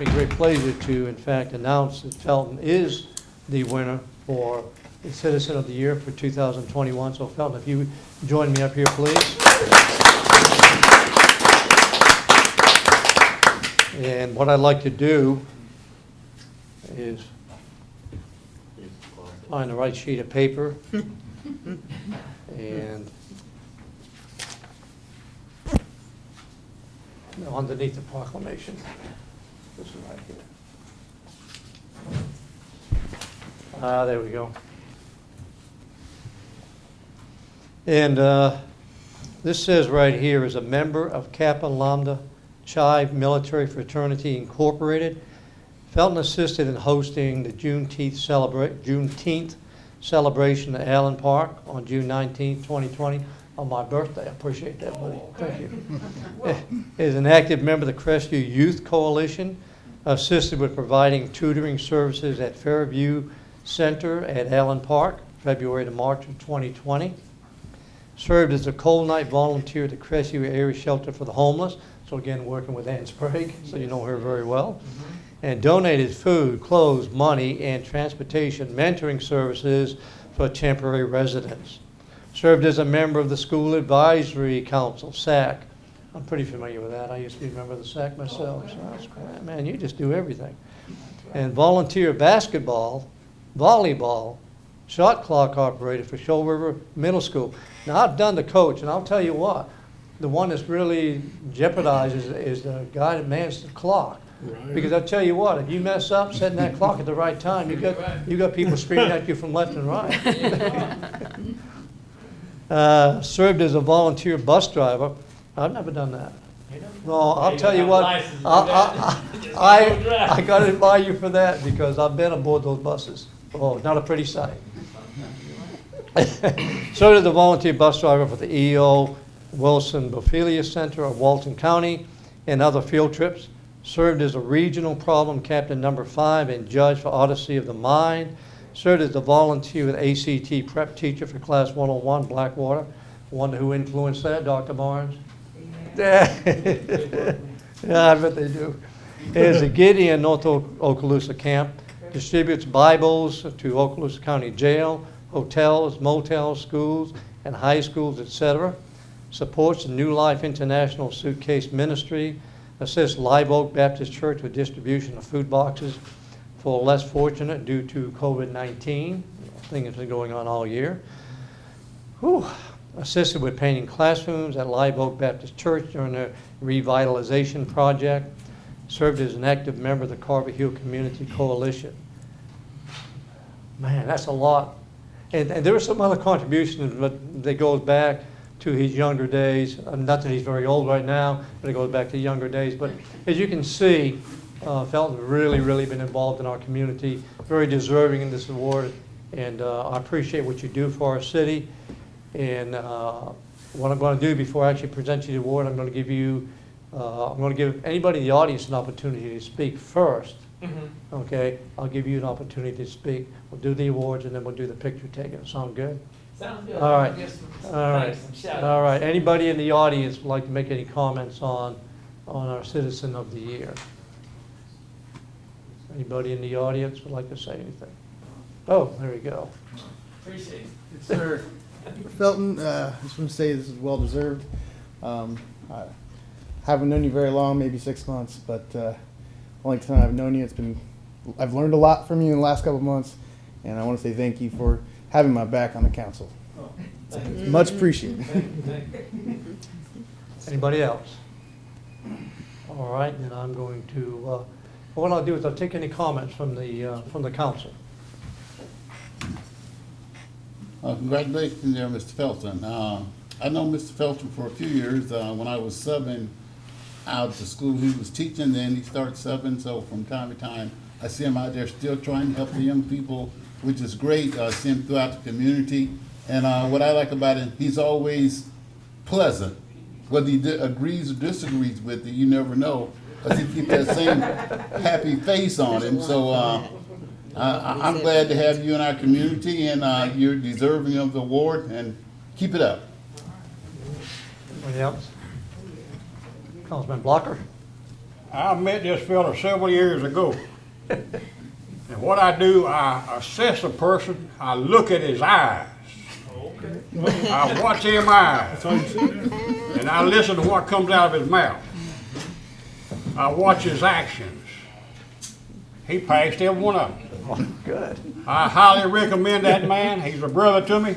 me great pleasure to, in fact, announce that Felton is the winner for the Citizen of the Year for 2021. So Felton, if you join me up here, please. And what I'd like to do is find the right sheet of paper and underneath the proclamation. This is right here. There we go. And this says right here, as a member of Kappa Lambda Chi Military Fraternity Incorporated, Felton assisted in hosting the Juneteenth celebration at Allen Park on June 19, 2020, on my birthday. I appreciate that, buddy. Thank you. As an active member of the Crestview Youth Coalition, assisted with providing tutoring services at Fairview Center at Allen Park, February to March of 2020. Served as a cold night volunteer at the Crestview Area Shelter for the Homeless. So again, working with Ann Sprague, so you know her very well. And donated food, clothes, money, and transportation mentoring services for temporary residents. Served as a member of the School Advisory Council, SAC. I'm pretty familiar with that. I used to be a member of the SAC myself. So that's great. Man, you just do everything. And volunteer basketball, volleyball, shot clock operator for Shoal River Middle School. Now, I've done the coach, and I'll tell you what, the one that's really jeopardized is the guy that mans the clock. Right. Because I'll tell you what, if you mess up setting that clock at the right time, you got people screaming at you from left and right. Served as a volunteer bus driver. I've never done that. No, I'll tell you what, I got to admire you for that because I've been aboard those buses. Oh, not a pretty sight. Served as a volunteer bus driver for the E.O. Wilson Bophelia Center of Walton County and other field trips. Served as a regional problem captain number 5 and judge for Odyssey of the Mind. Served as a volunteer with ACT prep teacher for class 101 Blackwater. Wonder who influenced that, Dr. Barnes? Yeah, I bet they do. As a Gideon North Okaloosa camp, distributes Bibles to Okaloosa County Jail, hotels, motels, schools, and high schools, etc. Supports the New Life International Suitcase Ministry, assists Live Oak Baptist Church with distribution of food boxes for less fortunate due to COVID-19. Thing has been going on all year. Whew. Assisted with painting classrooms at Live Oak Baptist Church during the revitalization project. Served as an active member of the Carver Hill Community Coalition. Man, that's a lot. And there are some other contributions, but they go back to his younger days. Not that he's very old right now, but it goes back to younger days. But as you can see, Felton's really been involved in our community, very deserving in this award, and I appreciate what you do for our city. And what I'm going to do before I actually present you the award, I'm going to give anybody in the audience an opportunity to speak first. Mm-hmm. Okay, I'll give you an opportunity to speak. We'll do the awards and then we'll do the picture taking. Sound good? Sounds good. All right. All right. Anybody in the audience would like to make any comments on our Citizen of the Year? Anybody in the audience would like to say anything? Oh, there we go. Appreciate it. Yes, sir. Felton, I just want to say this is well deserved. I haven't known you very long, maybe 6 months, but only time I've known you, I've learned a lot from you in the last couple of months, and I want to say thank you for having my back on the council. Much appreciated. Anybody else? All right, then I'm going to. What I'll do is I'll take any comments from the council. Congratulations there, Mr. Felton. I know Mr. Felton for a few years. When I was subbing out to school, he was teaching, then he started subbing, so from time to time, I see him out there still trying to help the young people, which is great. I see him throughout the community, and what I like about him, he's always pleasant. Whether he agrees or disagrees with you, you never know, because he keeps that same happy face on him. So I'm glad to have you in our community, and you're deserving of the award, and keep it up. Anybody else? Councilman Blocker? I met this fella several years ago. And what I do, I assess a person, I look at his eyes. I watch him eyes. And I listen to what comes out of his mouth. I watch his actions. He passed every one of them. Good. I highly recommend that man. He's a brother to me.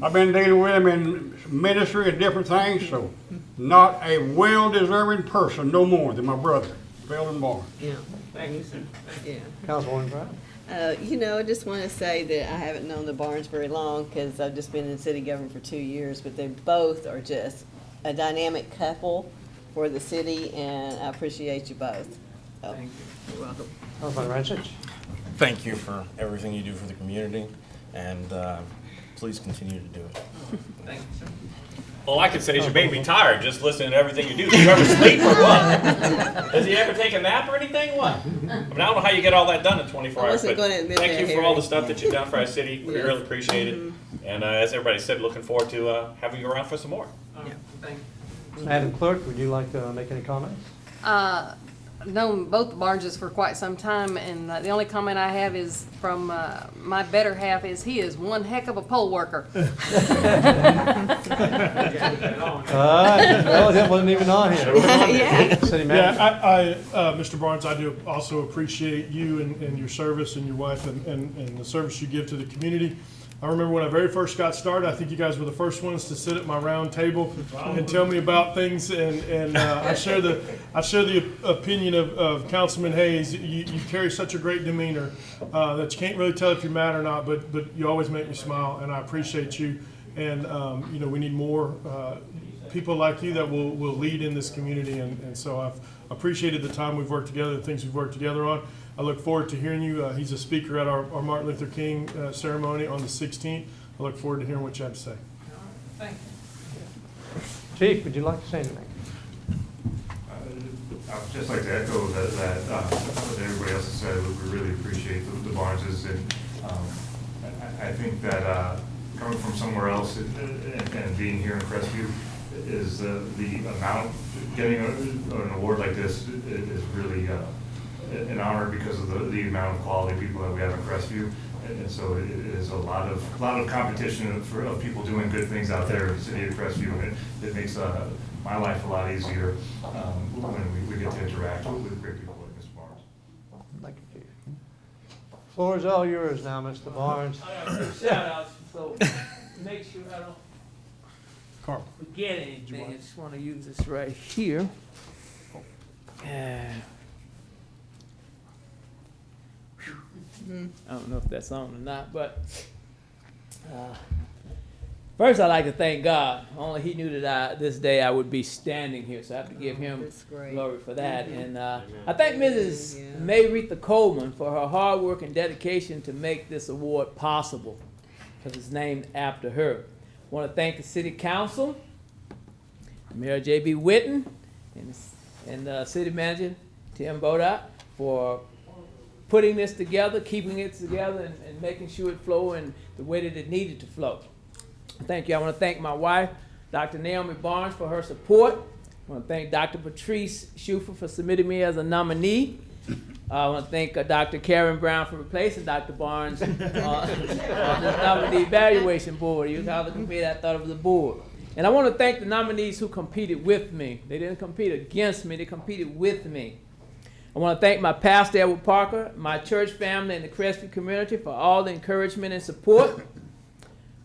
I've been dealing with him in ministry and different things, so not a well-deserving person no more than my brother, Felton Barnes. Yeah, Thank you, sir. yeah. Councilwoman Brown? I just want to say that I haven't known the Barnes very long because I've just been in city government for 2 years, but they both are just a dynamic couple for the city, and I appreciate you both. So, Thank you. you're welcome. Councilman Rancich? Thank you for everything you do for the community, and please continue to do it. Thank you, sir. All I can say is you made me tired just listening to everything you do. Do you ever sleep or what? Does he ever take a nap or anything? What? I mean, I don't know how you get all that done in 24 I hours, wasn't but gonna admit thank that, you for all Harry. the stuff that you've done for our city. We Yes. really appreciate it. And as everybody said, looking forward to having you around for some more. Yeah. Thank you. Madam Clerk, would you like to make any comments? Known both the Barneses for quite some time, and the only comment I have is from my better half is he is one heck of a poll worker. Well, that wasn't even on here. Yeah. City Manager? Yeah, Mr. Barnes, I do also appreciate you and your service and your wife and the service you give to the community. I remember when I very first got started, I think you guys were the first ones to sit at my round table and tell me about things, and I share the opinion of Councilman Hayes. You carry such a great demeanor that you can't really tell if you're mad or not, but you always make me smile, and I appreciate you. And we need more people like you that will lead in this community, and so I've appreciated the time we've worked together, the things we've worked together on. I look forward to hearing you. He's a speaker at our Martin Luther King ceremony on the 16th. I look forward to hearing what you have to say. Thank you. Chief, would you like to say anything? I'd just like to echo that what everybody else has said. We really appreciate the Barneses, and I think that coming from somewhere else and being here in Crestview is the amount, getting an award like this is really an honor because of the amount of quality people that we have in Crestview. And so it is a lot of competition of people doing good things out there in the city of Crestview, and it makes my life a lot easier when we get to interact with great people like Mr. Barnes. Thank you, Chief. Floor is all yours now, Mr. Barnes. I got some shout outs, so make sure I don't Carl. forget anything. I just want to use this right here. I don't know if that's on or not, but first I'd like to thank God. Only He knew that this day I would be standing here, so I have to give Him That's great. glory for that. And I thank Mrs. Retha Colman for her hard work and dedication to make this award possible, because it's named after her. I want to thank the City Council, Mayor J.B. Whitten, and City Manager Tim Bodott for putting this together, keeping it together, and making sure it flow in the way that it needed to flow. Thank you. I want to thank my wife, Dr. Naomi Barnes, for her support. I want to thank Dr. Patrice Schufer for submitting me as a nominee. I want to thank Dr. Karen Brown for replacing Dr. Barnes on the nominee evaluation board. You call the committee, I thought it was a board. And I want to thank the nominees who competed with me. They didn't compete against me, they competed with me. I want to thank my pastor, Edward Parker, my church family, and the Crestview community for all the encouragement and support.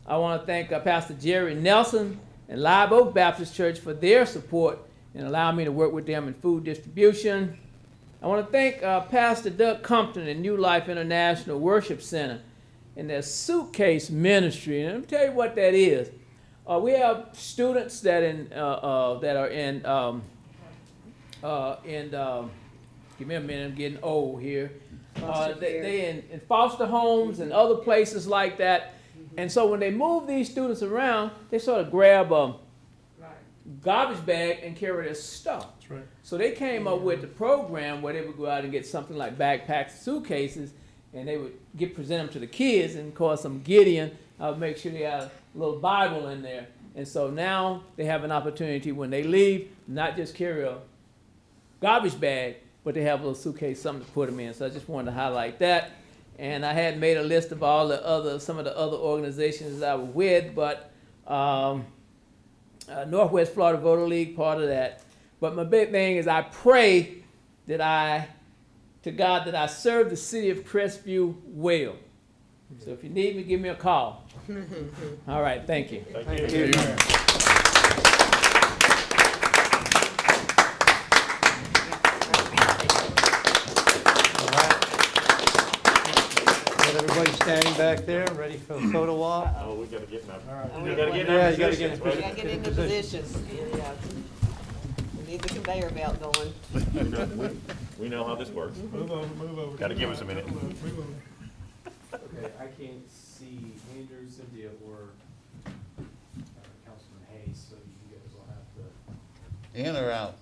I want to thank Pastor Jerry Nelson and Live Oak Baptist Church for their support and allowing me to work with them in food distribution. I want to thank Pastor Doug Compton and New Life International Worship Center and their suitcase ministry. And let me tell you what that is. We have students that are in give me a minute, I'm getting old here. They in foster homes and other places like that. And so when they move these students around, they sort of grab a garbage bag and carry their stuff. That's right. So they came up with the program where they would go out and get something like backpacks, suitcases, and they would present them to the kids. And of course, I'm Gideon. I would make sure they had a little Bible in there. And so now they have an opportunity when they leave, not just carry a garbage bag, but they have a little suitcase, something to put them in. So I just wanted to highlight that. And I had made a list of some of the other organizations I was with, but Northwest Florida Voter League, part of that. But my big thing is I pray that to God that I serve the city of Crestview well. So if you need me, give me a call. All right, thank you. Thank you. All right. Got everybody standing back there, ready for the photo op? Oh, we gotta get in Oh, we gotta get in Yeah, our you gotta get in positions, We right? gotta get into positions. Yeah. We need the conveyor belt going. We know how this works. Move over. Gotta give us a minute. Move over. Okay, I can't see Andrew, Cynthia, or Councilman Hayes, so you guys will have to, In or out?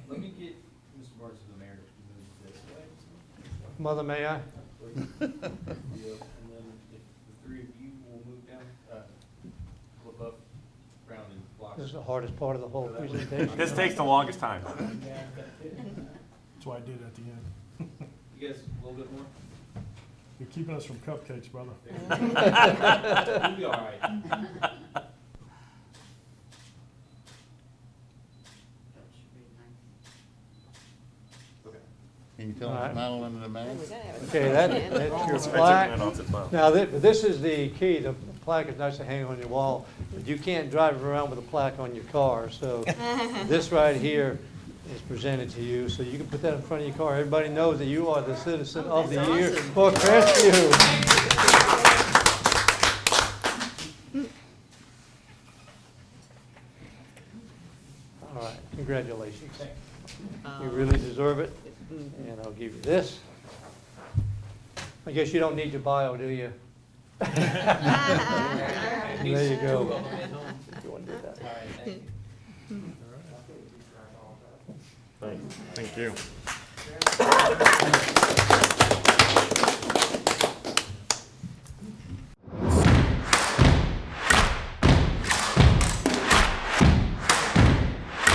let me get Mr. Barnes and the mayor to move this way. Mother, may I? Please. Yeah, and then if the three of you will move down, flip up, round and block. This is the hardest part of the whole presentation. This takes the longest time. That's why I did it at the end. You guys, a little bit more? You're keeping us from cupcakes, brother. You'll be all right. Can you tell All us right. Madeline and the man? We gotta have a Okay, that's your It's plaque. right off the top. Now, this is the key. The plaque is nice to hang on your wall, but you can't drive around with a plaque on your car. So this right here is presented to you, so you can put that in front of your car. Everybody knows that you are the citizen of the year for Crestview. All right, congratulations. You really deserve it, and I'll give you this. I guess you don't need your bio, do you? There you go. If you want to do that. All right, thank you. Thank you.